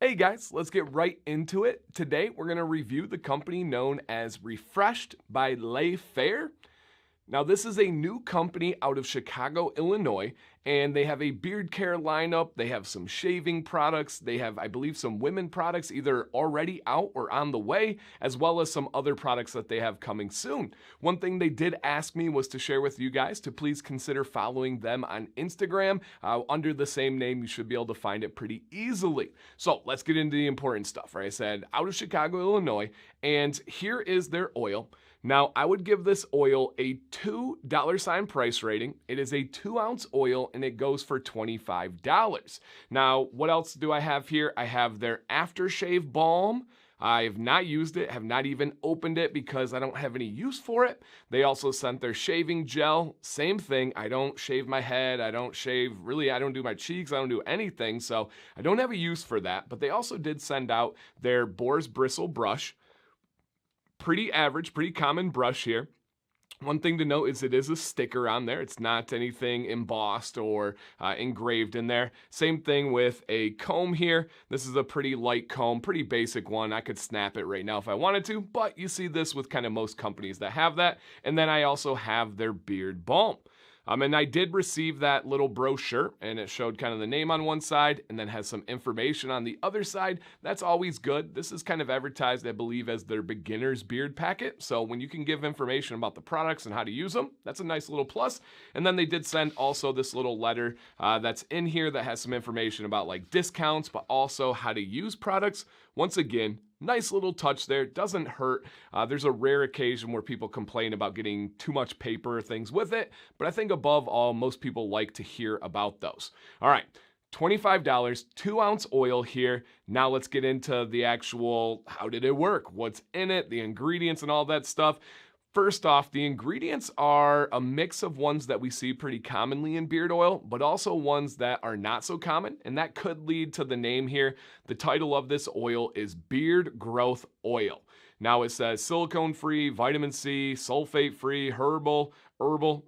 Hey guys, let's get right into it. Today we're going to review the company known as Refreshed by Faire. Now, this is a new company out of Chicago, Illinois, and they have a beard care lineup. They have some shaving products. They have, I believe, some women products either already out or on the way, as well as some other products that they have coming soon. One thing they did ask me was to share with you guys to please consider following them on Instagram. Under the same name, you should be able to find it pretty easily. So let's get into the important stuff, right? I said out of Chicago, Illinois, and here is their oil. Now, I would give this oil a $2 price rating. It is a 2-ounce oil and it goes for $25. Now, what else do I have here? I have their aftershave balm. I have not used it, have not even opened it because I don't have any use for it. They also sent their shaving gel. Same thing. I don't shave my head. I don't do my cheeks. I don't do anything. So I don't have a use for that. But they also did send out their Boar's Bristle brush. Pretty average, pretty common brush here. One thing to note is it is a sticker on there. It's not anything embossed or engraved in there. Same thing with a comb here. This is a pretty light comb, pretty basic one. I could snap it right now if I wanted to, but you see this with kind of most companies that have that. And then I also have their beard balm. And I did receive that little brochure, and it showed kind of the name on one side and then has some information on the other side. That's always good. This is kind of advertised, I believe, as their beginner's beard packet. So when you can give information about the products and how to use them, that's a nice little plus. And then they did send also this little letter that's in here that has some information about like discounts, but also how to use products. Once again, nice little touch there. Doesn't hurt. There's a rare occasion where people complain about getting too much paper or things with it, but I think above all, most people like to hear about those. All right. $25, 2-ounce oil here. Now let's get into the actual, how did it work? What's in it? The ingredients and all that stuff. First off, the ingredients are a mix of ones that we see pretty commonly in beard oil, but also ones that are not so common, and that could lead to the name here. The title of this oil is Beard Growth Oil. Now it says silicone-free, vitamin C, sulfate-free, herbal,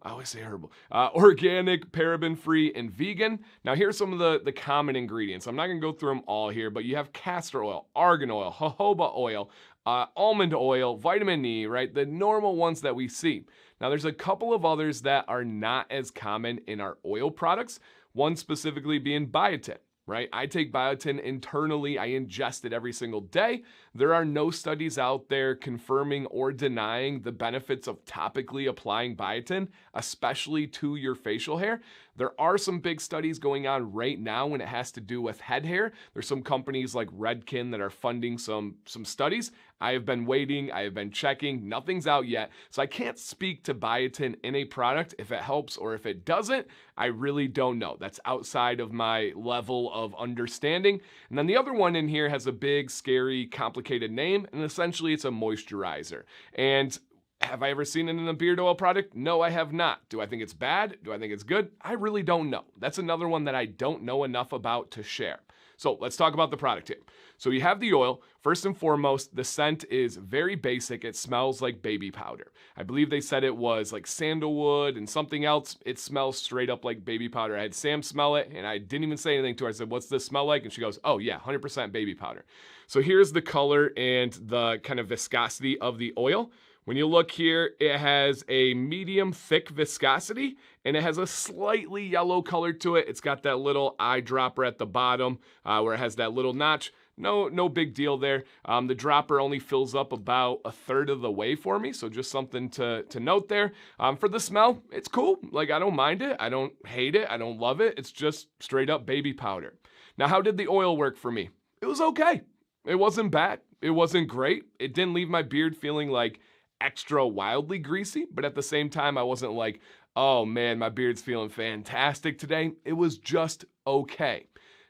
I always say herbal, organic, paraben-free, and vegan. Now here's some of the common ingredients. I'm not gonna go through them all here, but you have castor oil, argan oil, jojoba oil, almond oil, vitamin E, right? The normal ones that we see. Now there's a couple of others that are not as common in our oil products, one specifically being biotin. Right? I take biotin internally. I ingest it every single day. There are no studies out there confirming or denying the benefits of topically applying biotin, especially to your facial hair. There are some big studies going on right now when it has to do with head hair. There's some companies like Redken that are funding some studies. I have been waiting. I have been checking. Nothing's out yet. So I can't speak to biotin in a product if it helps or if it doesn't. I really don't know. That's outside of my level of understanding. And then the other one in here has a big, scary, complicated name, and essentially it's a moisturizer. And have I ever seen it in a beard oil product? No, I have not. Do I think it's bad? Do I think it's good? I really don't know. That's another one that I don't know enough about to share. So let's talk about the product here. So you have the oil. First and foremost, the scent is very basic. It smells like baby powder. I believe they said it was like sandalwood and something else. It smells straight up like baby powder. I had Sam smell it and I didn't even say anything to her. I said, "What's this smell like?" And she goes, "Oh yeah, 100% baby powder." So here's the color and the kind of viscosity of the oil. When you look here, it has a medium thick viscosity and it has a slightly yellow color to it. It's got that little eyedropper at the bottom where it has that little notch. No big deal there. The dropper only fills up about a third of the way for me, so just something to note there. For the smell, it's cool. Like, I don't mind it. I don't hate it. I don't love it. It's just straight up baby powder. Now, how did the oil work for me? It was okay. It wasn't bad. It wasn't great. It didn't leave my beard feeling like extra wildly greasy, but at the same time, I wasn't like, "Oh man, my beard's feeling fantastic today." It was just okay.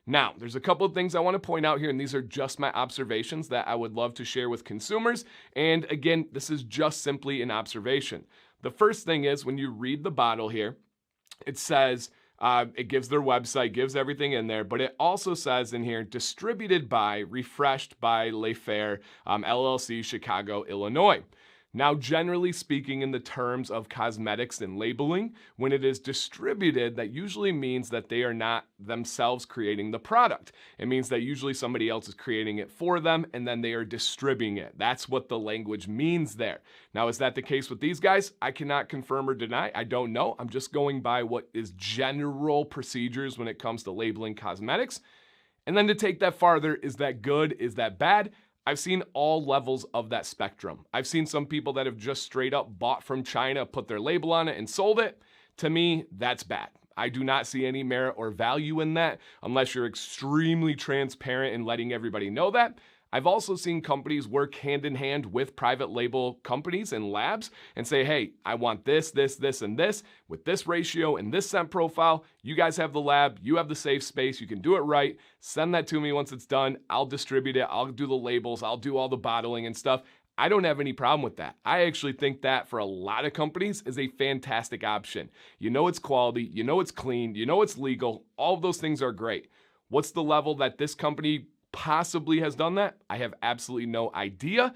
Now, there's a couple of things I want to point out here, and these are just my observations that I would love to share with consumers. And again, this is just simply an observation. The first thing is when you read the bottle here, it says, it gives their website, gives everything in there, but it also says in here, distributed by, refreshed by Faire, LLC, Chicago, Illinois. Now, generally speaking, in the terms of cosmetics and labeling, when it is distributed, that usually means that they are not themselves creating the product. It means that usually somebody else is creating it for them and then they are distributing it. That's what the language means there. Now, is that the case with these guys? I cannot confirm or deny. I don't know. I'm just going by what is general procedures when it comes to labeling cosmetics. And then to take that farther, is that good? Is that bad? I've seen all levels of that spectrum. I've seen some people that have just straight up bought from China, put their label on it, and sold it. To me, that's bad. I do not see any merit or value in that unless you're extremely transparent in letting everybody know that. I've also seen companies work hand in hand with private label companies and labs and say, hey, I want this, this, this, and this with this ratio and this scent profile. You guys have the lab, you have the safe space, you can do it right. Send that to me once it's done. I'll distribute it. I'll do the labels. I'll do all the bottling and stuff. I don't have any problem with that. I actually think that for a lot of companies is a fantastic option. You know it's quality, you know it's clean, you know it's legal. All of those things are great. What's the level that this company possibly has done that? I have absolutely no idea.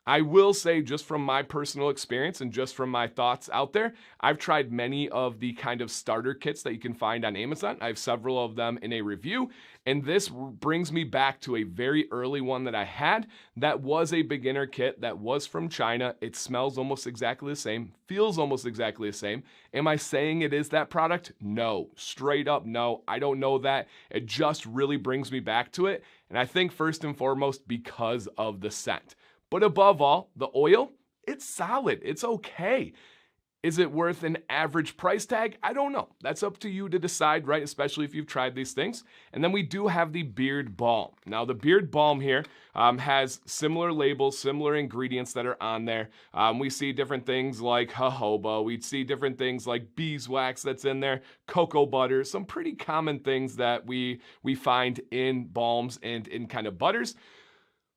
I will say, just from my personal experience and just from my thoughts out there, I've tried many of the kind of starter kits that you can find on Amazon. I have several of them in a review, and this brings me back to a very early one that I had that was a beginner kit that was from China. It smells almost exactly the same, feels almost exactly the same. Am I saying it is that product? No, straight up no. I don't know that. It just really brings me back to it, and I think first and foremost because of the scent. But above all, the oil, it's solid. It's okay. Is it worth an average price tag? I don't know. That's up to you to decide, right? Especially if you've tried these things. And then we do have the Beard Balm. Now, the Beard Balm here has similar labels, similar ingredients that are on there. We see different things like jojoba. We see different things like beeswax that's in there, cocoa butter, some pretty common things that we find in balms and in kind of butters.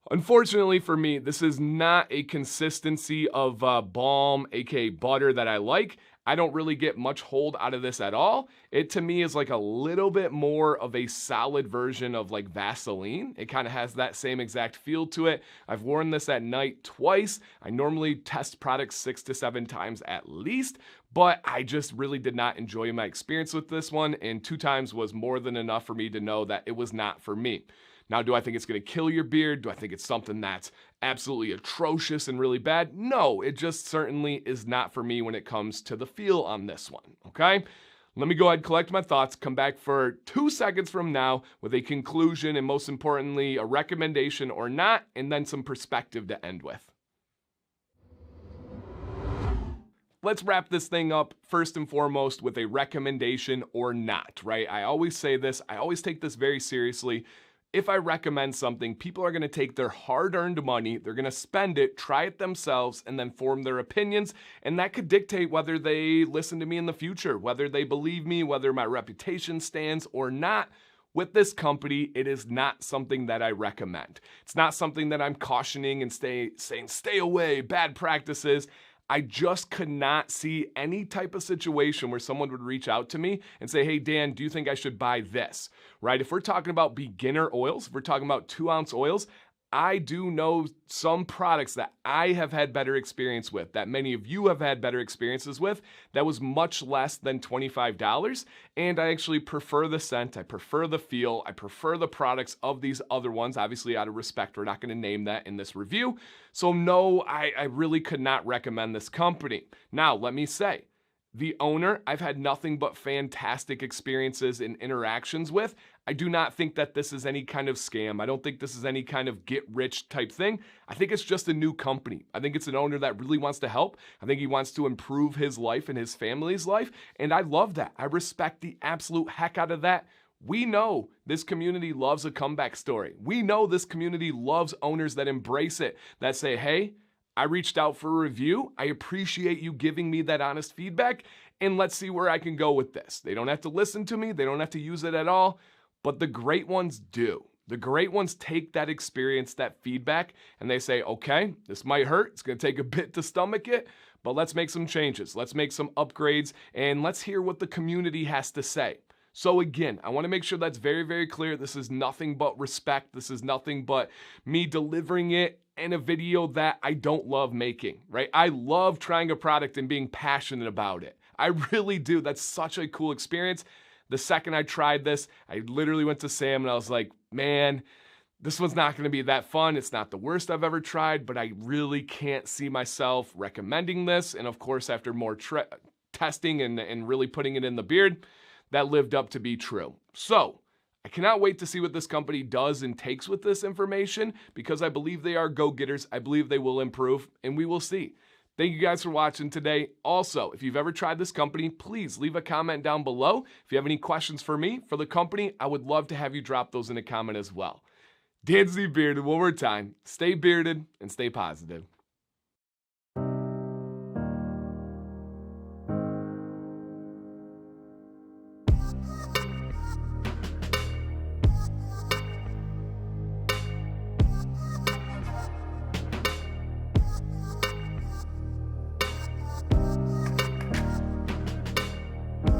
Unfortunately for me, this is not a consistency of balm, aka butter, that I like. I don't really get much hold out of this at all. It to me is like a little bit more of a solid version of like Vaseline. It kind of has that same exact feel to it. I've worn this at night twice. I normally test products 6 to 7 times at least, but I just really did not enjoy my experience with this one, and 2 times was more than enough for me to know that it was not for me. Now, do I think it's going to kill your beard? Do I think it's something that's absolutely atrocious and really bad? No, it just certainly is not for me when it comes to the feel on this one, okay? Let me go ahead and collect my thoughts, come back for 2 seconds from now with a conclusion and most importantly, a recommendation or not, and then some perspective to end with. Let's wrap this thing up first and foremost with a recommendation or not, right? I always say this, I always take this very seriously. If I recommend something, people are going to take their hard-earned money, they're going to spend it, try it themselves, and then form their opinions, and that could dictate whether they listen to me in the future, whether they believe me, whether my reputation stands or not. With this company, it is not something that I recommend. It's not something that I'm cautioning and saying, stay away, bad practices. I just could not see any type of situation where someone would reach out to me and say, hey, Dan, do you think I should buy this, right? If we're talking about beginner oils, if we're talking about 2-ounce oils, I do know some products that I have had better experience with, that many of you have had better experiences with, that was much less than $25. And I actually prefer the scent, I prefer the feel, I prefer the products of these other ones. Obviously, out of respect, we're not going to name that in this review. So no, I really could not recommend this company. Now, let me say, the owner, I've had nothing but fantastic experiences and interactions with. I do not think that this is any kind of scam. I don't think this is any kind of get-rich type thing. I think it's just a new company. I think it's an owner that really wants to help. I think he wants to improve his life and his family's life, and I love that. I respect the absolute heck out of that. We know this community loves a comeback story. We know this community loves owners that embrace it, that say, hey, I reached out for a review. I appreciate you giving me that honest feedback, and let's see where I can go with this. They don't have to listen to me. They don't have to use it at all, but the great ones do. The great ones take that experience, that feedback, and they say, okay, this might hurt. It's going to take a bit to stomach it, but let's make some changes. Let's make some upgrades, and let's hear what the community has to say. So again, I want to make sure that's very, very clear. This is nothing but respect. This is nothing but me delivering it in a video that I don't love making, right? I love trying a product and being passionate about it. I really do. That's such a cool experience. The second I tried this, I literally went to Sam and I was like, man, this one's not going to be that fun. It's not the worst I've ever tried, but I really can't see myself recommending this. And of course, after more testing and really putting it in the beard, that lived up to be true. So I cannot wait to see what this company does and takes with this information, because I believe they are go-getters. I believe they will improve, and we will see. Thank you guys for watching today. Also, if you've ever tried this company, please leave a comment down below. If you have any questions for me, for the company, I would love to have you drop those in a comment as well. Dan Z Bearded, one more time. Stay bearded and stay positive.